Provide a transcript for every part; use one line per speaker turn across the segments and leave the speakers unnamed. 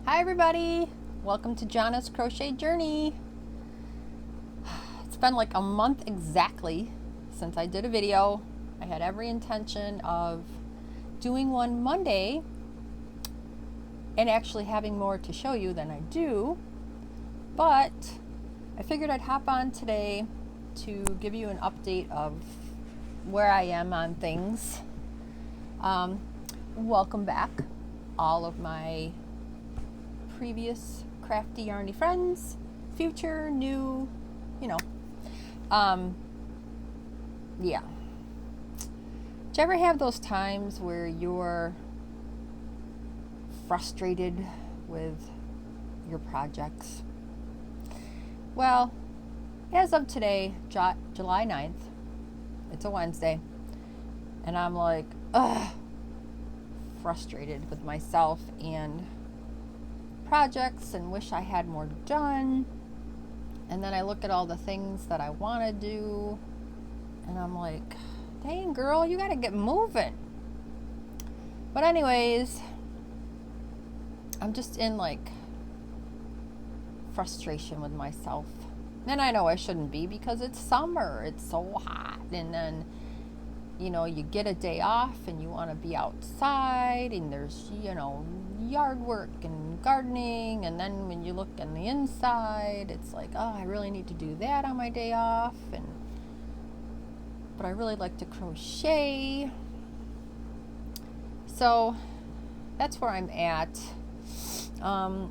Hi everybody, welcome to Jana's Crochet Journey. It's been like a month exactly since I did a video. I had every intention of doing one Monday and actually having more to show you than I do, but I figured I'd hop on today to give you an update of where I am on things. Welcome back, all of my previous crafty yarny friends, future, new, yeah. Do you ever have those times where you're frustrated with your projects? Well, as of today, July 9th, it's a Wednesday, and I'm like, frustrated with myself and projects and wish I had more done. And then I look at all the things that I want to do and I'm like, dang girl, you got to get moving. But anyways, I'm just in like frustration with myself. And I know I shouldn't be because it's summer, it's so hot, and then you get a day off and you want to be outside and there's, yard work and gardening. And then when you look on the inside, it's like, oh, I really need to do that on my day off. But I really like to crochet. So that's where I'm at. I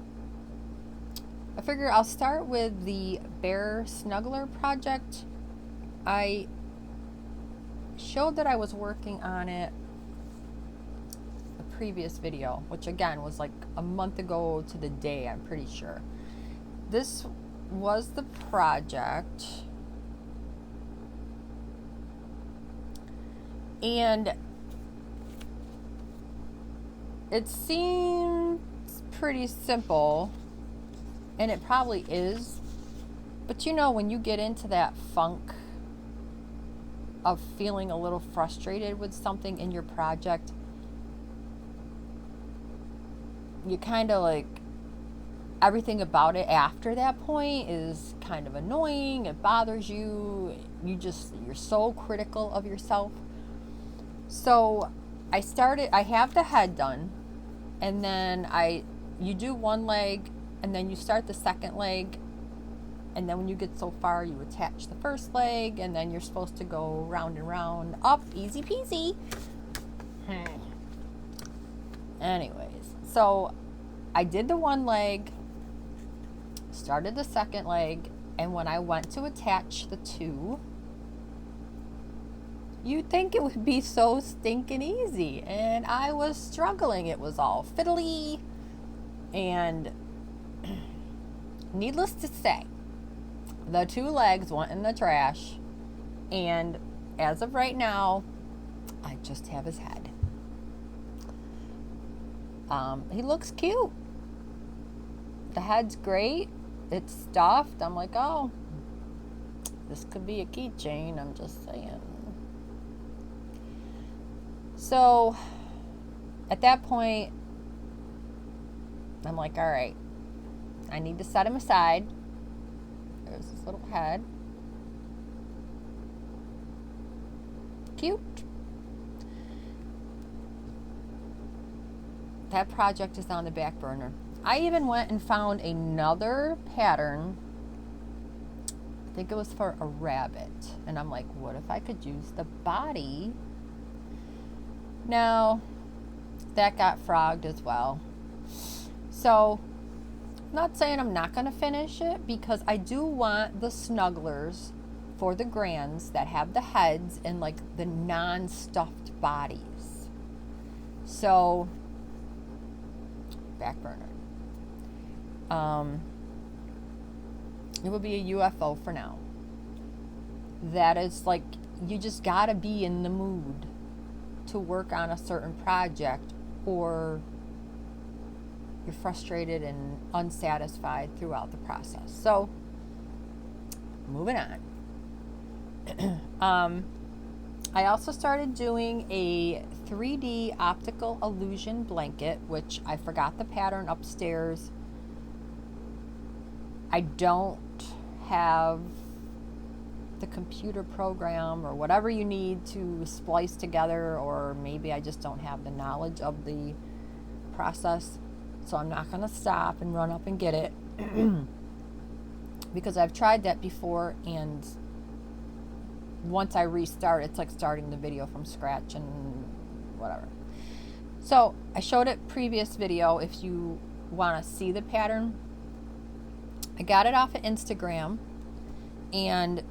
figure I'll start with the Bear Snuggler project. I showed that I was working on it a previous video, which again was like a month ago to the day, I'm pretty sure. This was the project, and it seems pretty simple, and it probably is, but when you get into that funk of feeling a little frustrated with something in your project, you kind of like, everything about it after that point is kind of annoying. It bothers you. You're so critical of yourself. So I have the head done, and then you do one leg, and then you start the second leg. And then when you get so far, you attach the first leg, and then you're supposed to go round and round up, easy peasy. Anyways, so I did the one leg, started the second leg, and when I went to attach the two, you'd think it would be so stinking easy, and I was struggling. It was all fiddly, and needless to say, the two legs went in the trash, and as of right now, I just have his head. He looks cute. The head's great. It's stuffed. I'm like, oh, this could be a keychain. I'm just saying. So, at that point, I'm like, all right, I need to set him aside. There's this little head. Cute. That project is on the back burner. I even went and found another pattern. I think it was for a rabbit. And I'm like, what if I could use the body? Now, that got frogged as well. So, not saying I'm not going to finish it, because I do want the snugglers for the grands that have the heads and like the non-stuffed bodies. So, back burner. It will be a UFO for now. That is like, you just got to be in the mood to work on a certain project, or you're frustrated and unsatisfied throughout the process. So, moving on. I also started doing a 3D optical illusion blanket, which I forgot the pattern upstairs. I don't have the computer program or whatever you need to splice together, or maybe I just don't have the knowledge of the process. So I'm not going to stop and run up and get it because I've tried that before, and once I restart, it's like starting the video from scratch and whatever. So I showed it previous video if you want to see the pattern. I got it off of Instagram, and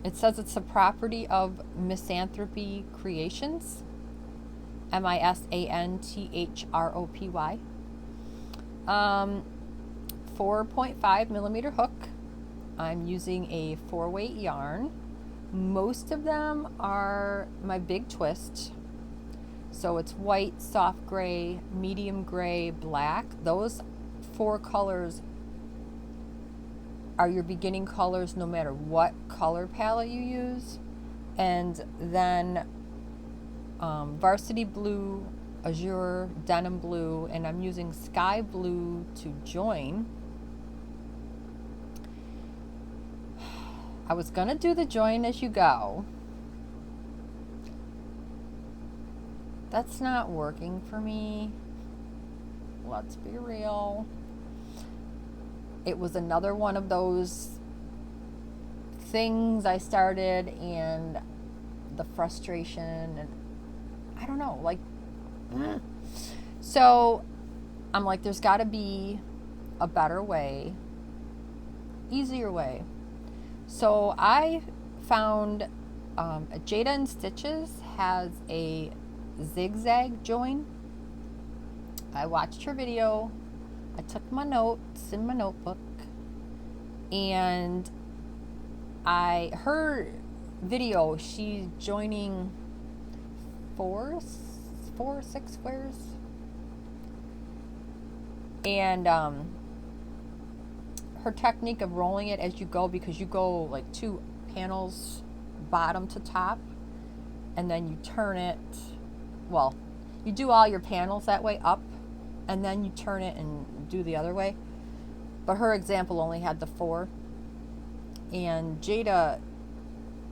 it says it's a property of Misanthropy Creations, MISANTHROPY. 4.5 millimeter hook. I'm using a 4-weight yarn. Most of them are my big twist. So it's white, soft gray, medium gray, black. Those 4 colors are your beginning colors no matter what color palette you use. And then varsity blue, azure, denim blue, and I'm using sky blue to join. I was gonna do the join as you go. That's not working for me. Let's be real. It was another one of those things I started, and the frustration, and I don't know, like, so I'm like, there's got to be a better way, easier way. So I found Jada and Stitches has a zigzag join. I watched her video. I took my notes in my notebook, and her video, she's joining 4 or 6 squares, and her technique of rolling it as you go, because you go like 2 panels bottom to top, and then you turn it, well, you do all your panels that way up, and then you turn it and do the other way. But her example only had the 4. And Jada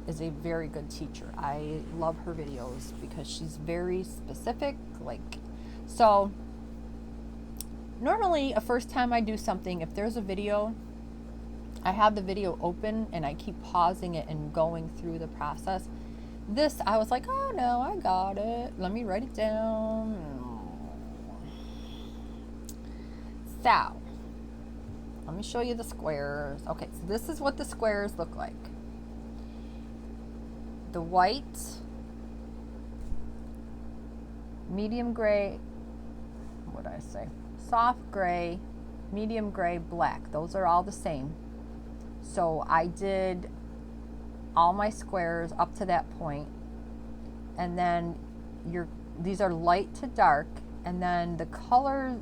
is a very good teacher. I love her videos because she's very specific. So normally a first time I do something, if there's a video, I have the video open and I keep pausing it and going through the process. This, I was like, oh no, I got it. Let me write it down. So, let me show you the squares. Okay, so this is what the squares look like. The white, medium gray, what did I say? Soft gray, medium gray, black. Those are all the same. So I did all my squares up to that point, and then these are light to dark, and then the color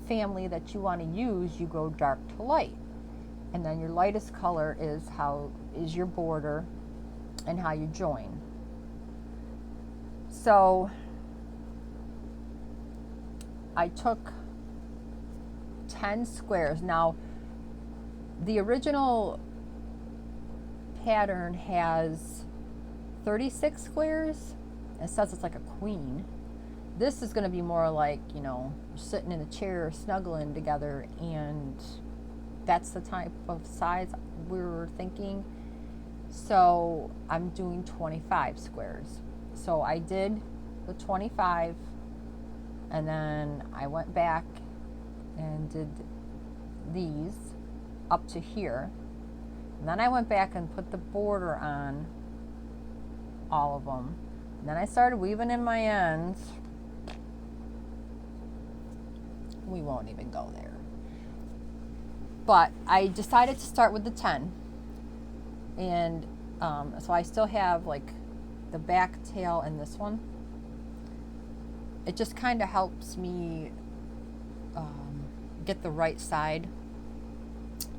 family that you want to use, you go dark to light, and then your lightest color is your border and how you join. So I took 10 squares. Now the original pattern has 36 squares. It says it's like a queen. This is going to be more like, sitting in a chair snuggling together, and that's the type of size we were thinking. So I'm doing 25 squares. So I did the 25, and then I went back and did these up to here. And then I went back and put the border on all of them. And then I started weaving in my ends. We won't even go there. But I decided to start with the 10. And so I still have like the back tail and this one. It just kind of helps me get the right side.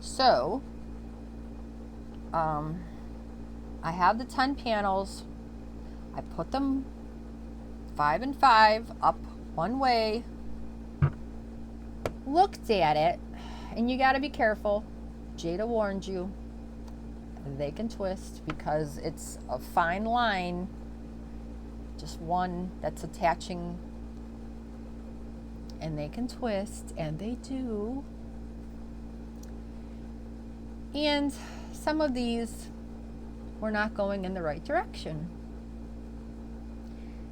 So I have the 10 panels. I put them 5 and 5 up one way, looked at it, and you got to be careful. Jada warned you, they can twist because it's a fine line, just one that's attaching, and they can twist, and they do. And some of these were not going in the right direction.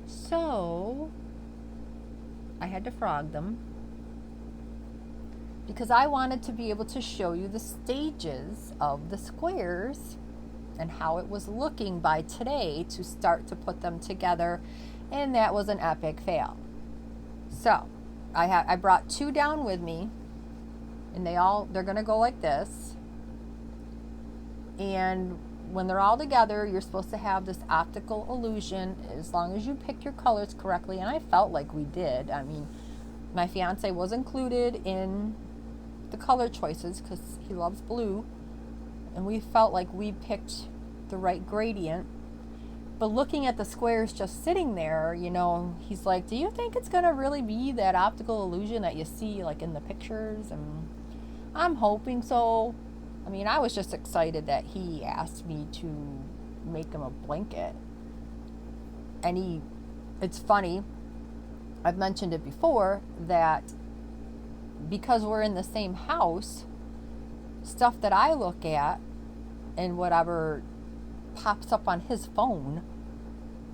So I had to frog them because I wanted to be able to show you the stages of the squares and how it was looking by today to start to put them together, and that was an epic fail. So I brought 2 down with me, and they're gonna go like this, and when they're all together, you're supposed to have this optical illusion as long as you pick your colors correctly, and I felt like we did. I mean, my fiance was included in the color choices because he loves blue, and we felt like we picked the right gradient. But looking at the squares just sitting there, you know, he's like, do you think it's gonna really be that optical illusion that you see like in the pictures? And I'm hoping so. I mean, I was just excited that he asked me to make him a blanket. And it's funny, I've mentioned it before, that because we're in the same house, stuff that I look at and whatever pops up on his phone,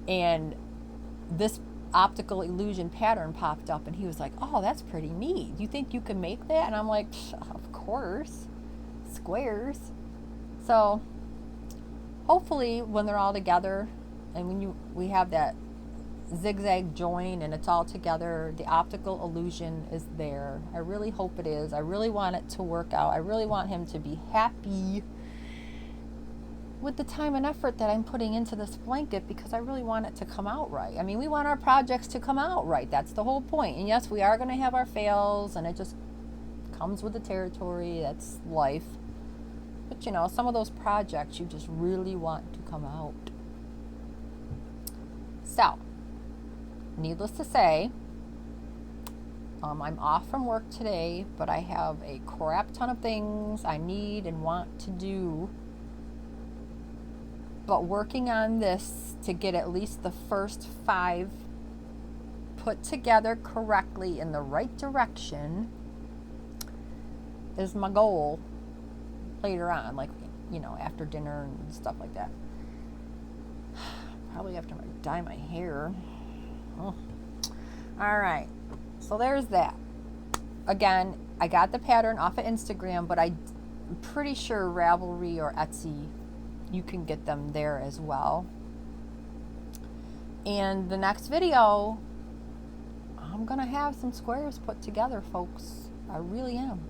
and this optical illusion pattern popped up, and he was like, oh, that's pretty neat. You think you can make that? And I'm like, of course. Squares. So hopefully when they're all together and when we have that zigzag join and it's all together, the optical illusion is there. I really hope it is. I really want it to work out. I really want him to be happy with the time and effort that I'm putting into this blanket, because I really want it to come out right. I mean, we want our projects to come out right. That's the whole point. And yes, we are going to have our fails, and it just comes with the territory. That's life. But you know, some of those projects you just really want to come out. So, needless to say, I'm off from work today, but I have a crap ton of things I need and want to do. But working on this to get at least the first 5 put together correctly in the right direction is my goal later on, like, you know, after dinner and stuff like that. Probably after I dye my hair. Oh. All right, so there's that. Again, I got the pattern off of Instagram, but I'm pretty sure Ravelry or Etsy, you can get them there as well. And the next video, I'm gonna have some squares put together, folks. I really am.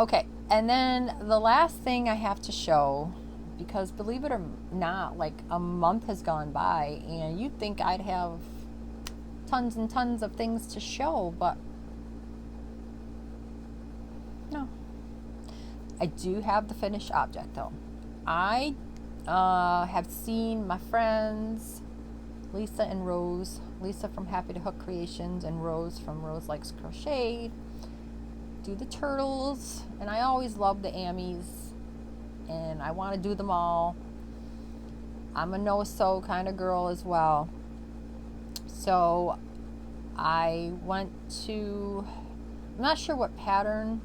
Okay, and then the last thing I have to show, because believe it or not, like a month has gone by and you'd think I'd have tons and tons of things to show, but no. I do have the finished object though. I have seen my friends Lisa and Rose, Lisa from Happy to Hook Creations and Rose from Rose Likes Crochet, do the turtles, and I always love the Ammies, and I want to do them all. I'm a no-sew kind of girl as well. So I went to, I'm not sure what pattern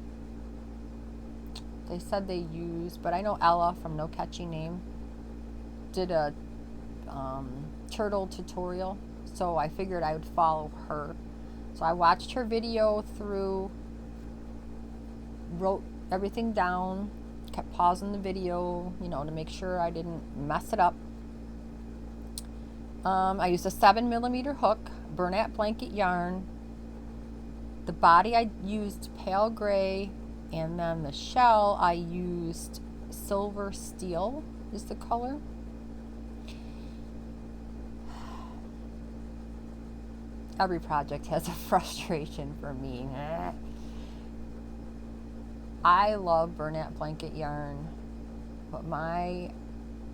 they said they used, but I know Ella from No Catchy Name did a turtle tutorial, so I figured I would follow her. So I watched her video through, wrote everything down, kept pausing the video, you know, to make sure I didn't mess it up. I used a 7mm hook, Bernat blanket yarn. The body I used pale gray, and then the shell I used silver steel is the color. Every project has a frustration for me. I love Bernat blanket yarn, but my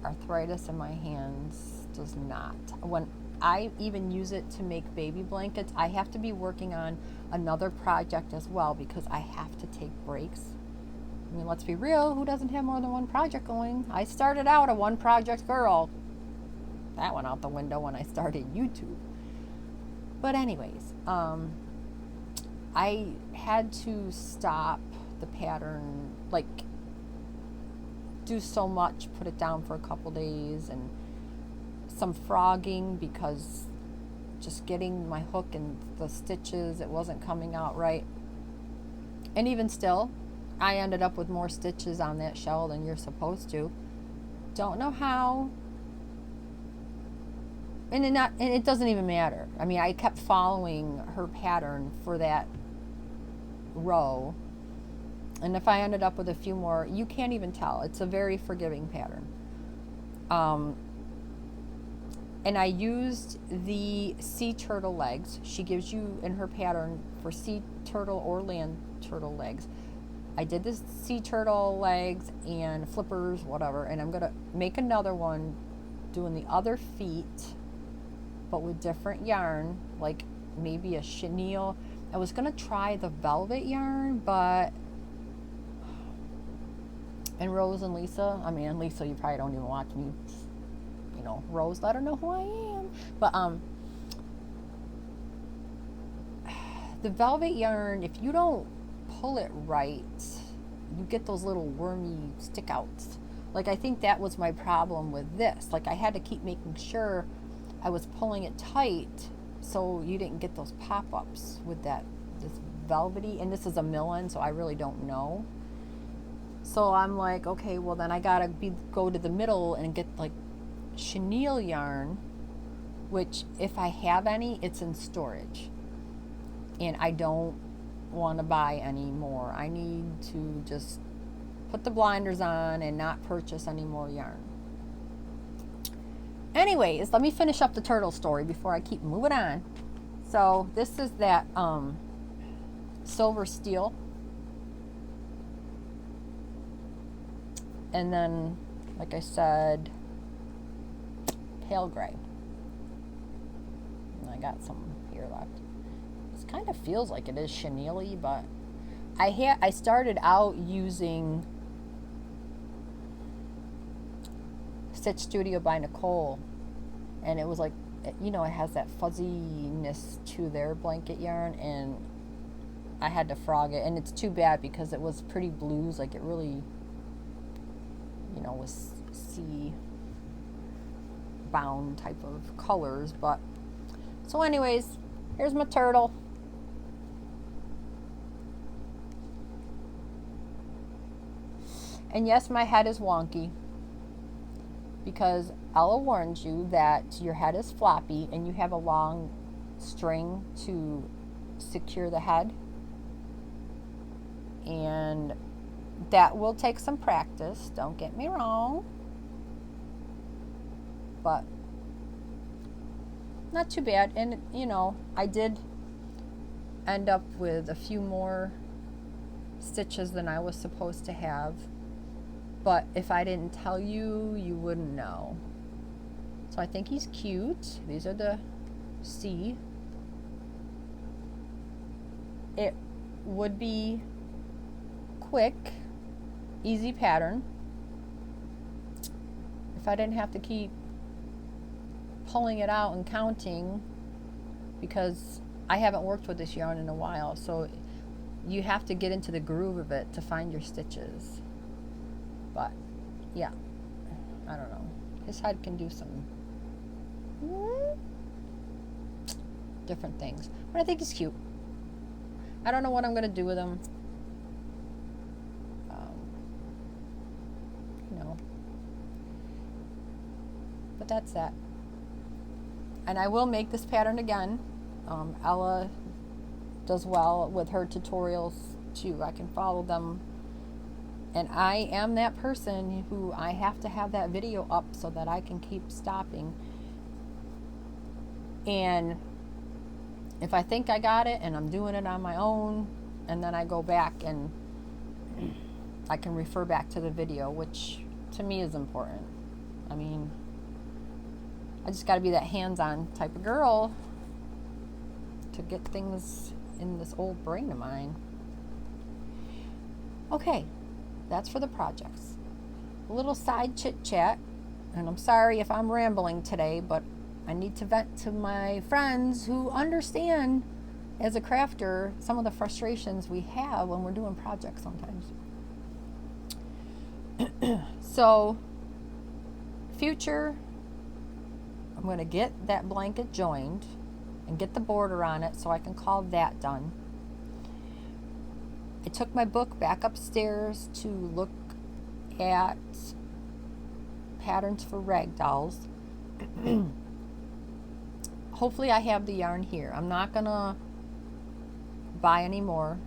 arthritis in my hands does not. When I even use it to make baby blankets, I have to be working on another project as well because I have to take breaks. I mean, let's be real, who doesn't have more than one project going? I started out a one project girl. That went out the window when I started YouTube. But anyways, I had to stop the pattern, like do so much, put it down for a couple days, and some frogging because just getting my hook and the stitches, it wasn't coming out right. And even still, I ended up with more stitches on that shell than you're supposed to. Don't know how. And it doesn't even matter. I mean, I kept following her pattern for that row. And if I ended up with a few more, you can't even tell. It's a very forgiving pattern. And I used the sea turtle legs. She gives you in her pattern for sea turtle or land turtle legs. I did this sea turtle legs and flippers, whatever. And I'm going to make another one doing the other feet, but with different yarn, like maybe a chenille. I was going to try the velvet yarn, but... And Rose and Lisa, I mean, Lisa, you probably don't even watch me. You know, Rose, let her know who I am. But the velvet yarn, if you don't pull it right, you get those little wormy stick outs. Like, I think that was my problem with this. Like, I had to keep making sure I was pulling it tight so you didn't get those pop-ups with this velvety. And this is a mill-end, so I really don't know. So I'm like, okay, well then I gotta go to the middle and get like chenille yarn, which if I have any, it's in storage. And I don't want to buy any more. I need to just put the blinders on and not purchase any more yarn. Anyways, let me finish up the turtle story before I keep moving on. So this is that silver steel. And then, like I said, pale gray. And I got some here left. This kind of feels like it is chenille-y, but I started out using Stitch Studio by Nicole, and it was like, you know, it has that fuzziness to their blanket yarn, and I had to frog it, and it's too bad because it was pretty blues, like it really, you know, was sea bound type of colors. But so anyways, here's my turtle. And yes, my head is wonky because Ella warns you that your head is floppy and you have a long string to secure the head, and that will take some practice, don't get me wrong, but not too bad. And you know, I did end up with a few more stitches than I was supposed to have, but if I didn't tell you, you wouldn't know. So I think he's cute. These are the C. It would be quick, easy pattern if I didn't have to keep pulling it out and counting, because I haven't worked with this yarn in a while, so you have to get into the groove of it to find your stitches. But yeah, I don't know, his head can do some different things, but I think he's cute. I don't know what I'm gonna do with him. But that's that. And I will make this pattern again. Ella does well with her tutorials too. I can follow them. And I am that person who I have to have that video up so that I can keep stopping. And if I think I got it and I'm doing it on my own, and then I go back and I can refer back to the video, which to me is important. I mean, I just got to be that hands-on type of girl to get things in this old brain of mine. Okay, that's for the projects. A little side chit-chat, and I'm sorry if I'm rambling today, but I need to vent to my friends who understand, as a crafter, some of the frustrations we have when we're doing projects sometimes. So, future, I'm going to get that blanket joined and get the border on it so I can call that done. I took my book back upstairs to look at patterns for rag dolls. Hopefully I have the yarn here. I'm not going to buy any more,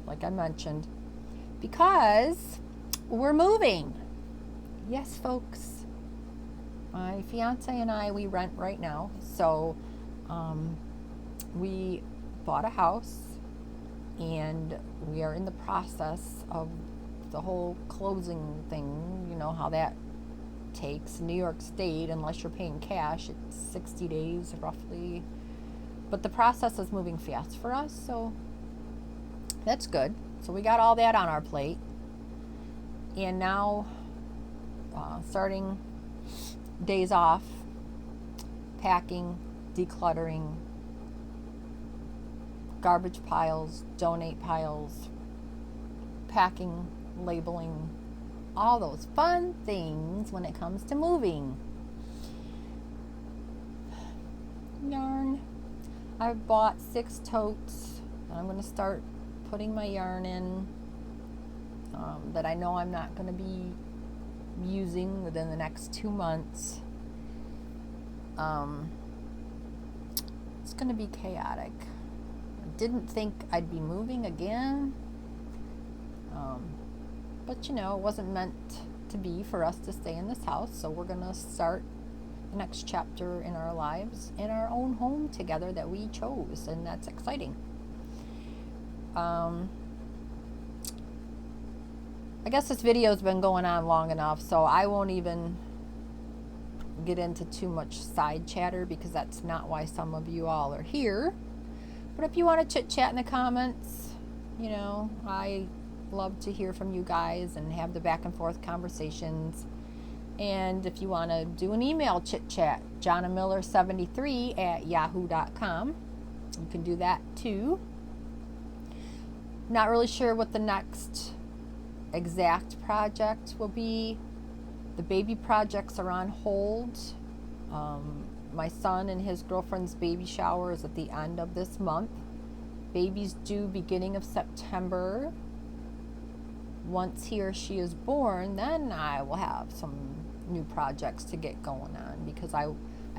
like I mentioned, because we're moving. Yes, folks. My fiance and I, we rent right now. So we bought a house, and we are in the process of the whole closing thing. You know how that takes. In New York State, unless you're paying cash, it's 60 days roughly. But the process is moving fast for us, so that's good. So we got all that on our plate. And now, starting days off, packing, decluttering, garbage piles, donate piles, packing, labeling, all those fun things when it comes to moving. Yarn. I've bought 6 totes, and I'm going to start putting my yarn in that I know I'm not going to be using within the next 2 months. It's going to be chaotic. I didn't think I'd be moving again, but you know, it wasn't meant to be for us to stay in this house, so we're going to start the next chapter in our lives in our own home together that we chose, and that's exciting. I guess this video's been going on long enough, so I won't even get into too much side chatter, because that's not why some of you all are here. But if you want to chit chat in the comments, you know, I love to hear from you guys and have the back and forth conversations. And if you want to do an email chit chat, jonamiller73@yahoo.com. You can do that too. Not really sure what the next exact project will be. The baby projects are on hold. My son and his girlfriend's baby shower is at the end of this month. Baby's due beginning of September. Once he or she is born, then I will have some new projects to get going on, because I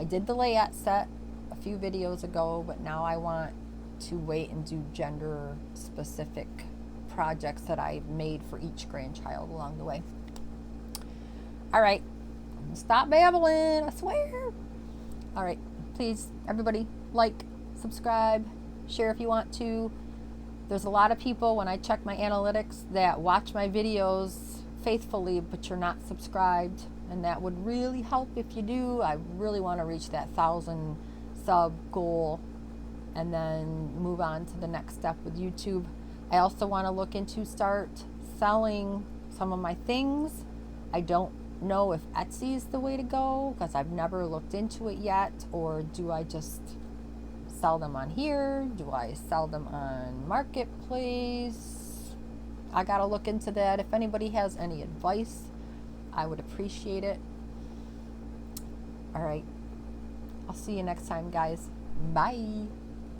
did the layout set a few videos ago, but now I want to wait and do gender specific projects that I've made for each grandchild along the way. All right, I'm gonna stop babbling, I swear. All right, please, everybody, like, subscribe, share if you want to. There's a lot of people, when I check my analytics, that watch my videos faithfully, but you're not subscribed, and that would really help if you do. I really want to reach that 1,000 sub goal and then move on to the next step with YouTube. I also want to look into start selling some of my things. I don't know if Etsy is the way to go, because I've never looked into it yet. Or do I just sell them on here? Do I sell them on Marketplace? I gotta look into that. If anybody has any advice, I would appreciate it. All right, I'll see you next time, guys. Bye.